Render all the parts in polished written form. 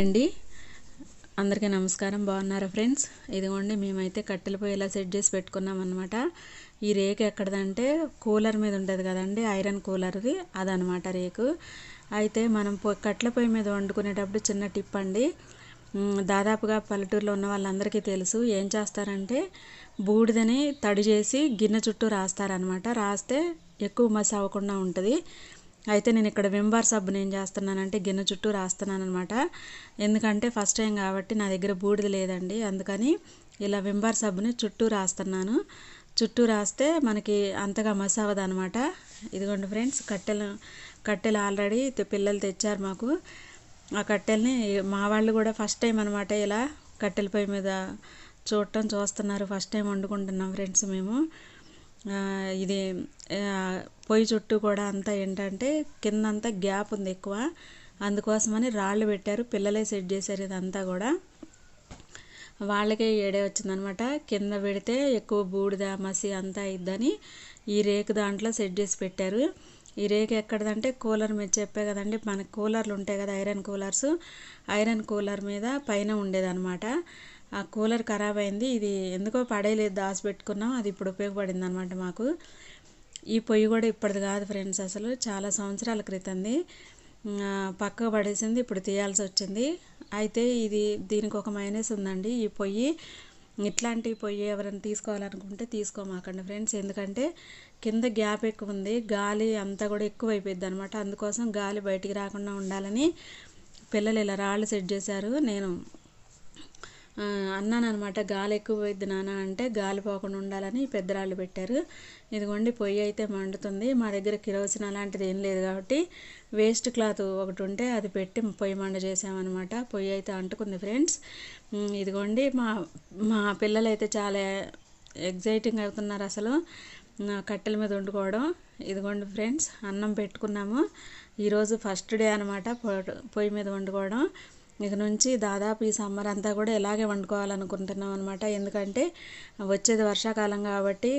అండి అందరికీ నమస్కారం. బాగున్నారా ఫ్రెండ్స్? ఇదిగోండి మేమైతే కట్టెల పొయ్యి ఇలా సెట్ చేసి పెట్టుకున్నాం అనమాట. ఈ రేకు ఎక్కడదంటే కూలర్ మీద ఉంటుంది కదండి, ఐరన్ కూలర్ది అదనమాట రేకు. అయితే మనం కట్టెల పొయ్యి మీద వండుకునేటప్పుడు చిన్న టిప్ అండి. దాదాపుగా పల్లెటూరులో ఉన్న వాళ్ళందరికీ తెలుసు. ఏం చేస్తారంటే బూడిదని తడి చేసి గిన్నె చుట్టూ రాస్తారనమాట. రాస్తే ఎక్కువ మసి అవ్వకుండా ఉంటుంది. అయితే నేను ఇక్కడ విమ్ బార్ సబ్బుని ఏం చేస్తున్నానంటే గిన్నె చుట్టూ రాస్తున్నాను అనమాట. ఎందుకంటే ఫస్ట్ టైం కాబట్టి నా దగ్గర బూడిద లేదండి, అందుకని ఇలా విమ్ బార్ సబ్బుని చుట్టూ రాస్తున్నాను. చుట్టూ రాస్తే మనకి అంతగా మసి అవ్వదు అనమాట. ఇదిగోండి ఫ్రెండ్స్, కట్టెలు ఆల్రెడీ పిల్లలు తెచ్చారు మాకు. ఆ కట్టెల్ని మా వాళ్ళు కూడా ఫస్ట్ టైం అనమాట ఇలా కట్టెల పొయ్యి మీద చూస్తున్నారు. ఫస్ట్ టైం వండుకుంటున్నాం ఫ్రెండ్స్ మేము. ఇది పొయ్యి చుట్టూ కూడా అంతా ఏంటంటే కిందంతా గ్యాప్ ఉంది ఎక్కువ, అందుకోసమని రాళ్ళు పెట్టారు. పిల్లలే సెట్ చేశారు ఇదంతా కూడా. వాళ్ళకే ఏడే వచ్చిందనమాట. కింద పెడితే ఎక్కువ బూడిద మసి అంతా అయిద్దని ఈ రేకు దాంట్లో సెట్ చేసి పెట్టారు. ఈ రేకు ఎక్కడదంటే కూలర్ మీద చెప్పే కదండి, మనకు కూలర్లు ఉంటాయి కదా, ఐరన్ కూలర్ మీద పైన ఉండేదన్నమాట. ఆ కూలర్ ఖరాబ్ అయింది. ఇది ఎందుకో పడేయలేదు, దాచిపెట్టుకున్నాం. అది ఇప్పుడు ఉపయోగపడింది అనమాట మాకు. ఈ పొయ్యి కూడా ఇప్పటిది కాదు ఫ్రెండ్స్, అసలు చాలా సంవత్సరాల క్రితంది. పక్కకు పడేసింది, ఇప్పుడు తీయాల్సి వచ్చింది. అయితే దీనికి ఒక మైనస్ ఉందండి. ఈ పొయ్యి ఇట్లాంటి పొయ్యి ఎవరైనా తీసుకోవాలనుకుంటే తీసుకోమాకండి ఫ్రెండ్స్. ఎందుకంటే కింద గ్యాప్ ఎక్కువ ఉంది, గాలి అంతా కూడా ఎక్కువ అయిపోయింది అనమాట. అందుకోసం గాలి బయటికి రాకుండా ఉండాలని పిల్లలు ఇలా రాళ్ళు సెట్ చేశారు. నేను అన్నాను అనమాట, గాలి ఎక్కువ పోయిద్ది నాన్న అంటే, గాలి పోకుండా ఉండాలని పెద్ద రాళ్ళు పెట్టారు. ఇదిగోండి పొయ్యి అయితే మండుతుంది. మా దగ్గర కిరోసిన్ అలాంటిది ఏం లేదు కాబట్టి వేస్ట్ క్లాత్ ఒకటి ఉంటే అది పెట్టి పొయ్యి మండ చేసామన్నమాట. పొయ్యి అయితే అంటుకుంది ఫ్రెండ్స్. ఇదిగోండి మా పిల్లలు అయితే చాలా ఎగ్జైటింగ్ అవుతున్నారు అసలు కట్టెల మీద వండుకోవడం. ఇదిగోండి ఫ్రెండ్స్, అన్నం పెట్టుకున్నాము. ఈరోజు ఫస్ట్ డే అనమాట పొయ్యి మీద వండుకోవడం. ఇక నుంచి దాదాపు ఈ సమ్మర్ అంతా కూడా ఇలాగే వండుకోవాలనుకుంటున్నాం అనమాట. ఎందుకంటే వచ్చేది వర్షాకాలం కాబట్టి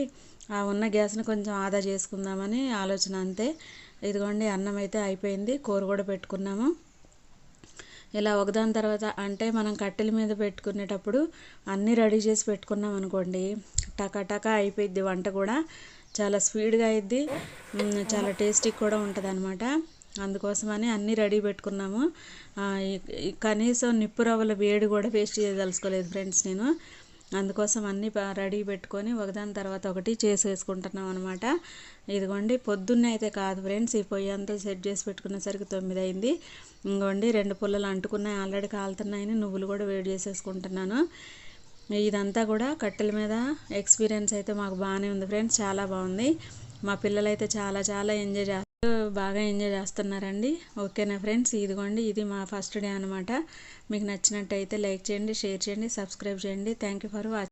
ఆ ఉన్న గ్యాస్ని కొంచెం ఆదా చేసుకుందామని ఆలోచన, అంతే. ఇదిగోండి అన్నం అయితే అయిపోయింది, కూర కూడా పెట్టుకున్నాము. ఇలా ఒకదాని తర్వాత అంటే మనం కట్టెల మీద పెట్టుకునేటప్పుడు అన్నీ రెడీ చేసి పెట్టుకున్నాం అనుకోండి, టకా అయిపోయిద్ది వంట కూడా. చాలా స్పీడ్గా అయిద్ది, చాలా టేస్టీ కూడా ఉంటుంది అనమాట. అందుకోసమని అన్నీ రెడీ పెట్టుకున్నాము. కనీసం నిప్పు రవ్వల వేడి కూడా వేస్ట్ చేయదలుచుకోలేదు ఫ్రెండ్స్ నేను. అందుకోసం అన్నీ రెడీ పెట్టుకొని ఒకదాని తర్వాత ఒకటి చేసేసుకుంటున్నాం అనమాట. ఇదిగోండి పొద్దున్నే అయితే కాదు ఫ్రెండ్స్, ఈ పొయ్యి అంతా సెట్ చేసి పెట్టుకునేసరికి 9 అయింది. ఇంకోండి 2 పుల్లలు అంటుకున్నాయి, ఆల్రెడీ కాలుతున్నాయని నువ్వులు కూడా వేడి చేసేసుకుంటున్నాను. ఇదంతా కూడా కట్టెల మీద ఎక్స్పీరియన్స్ అయితే మాకు బాగానే ఉంది ఫ్రెండ్స్, చాలా బాగుంది. మా పిల్లలు అయితే చాలా బాగా ఎంజాయ్ చేస్తున్నారండి. ఓకేనా ఫ్రెండ్స్? ఇదిగోండి ఇది మా ఫస్ట్ డే అనమాట. మీకు నచ్చినట్టయితే లైక్ చేయండి, షేర్ చేయండి, సబ్స్క్రైబ్ చేయండి. Thank you for watching.